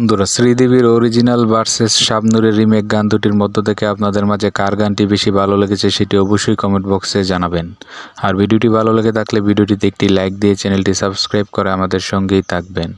বন্ধুরা, শ্রীদেবীর original versus শাবনূরের remake গান দুটির মধ্য থেকে আপনাদের মাঝে কার গানটি বেশি ভালো লেগেছে সেটি অবশ্যই কমেন্ট বক্সে জানাবেন। আর ভিডিওটি ভালো লেগে থাকলে ভিডিওটিতে একটি লাইক দিয়ে চ্যানেলটি সাবস্ক্রাইব করে আমাদের সঙ্গেই থাকবেন।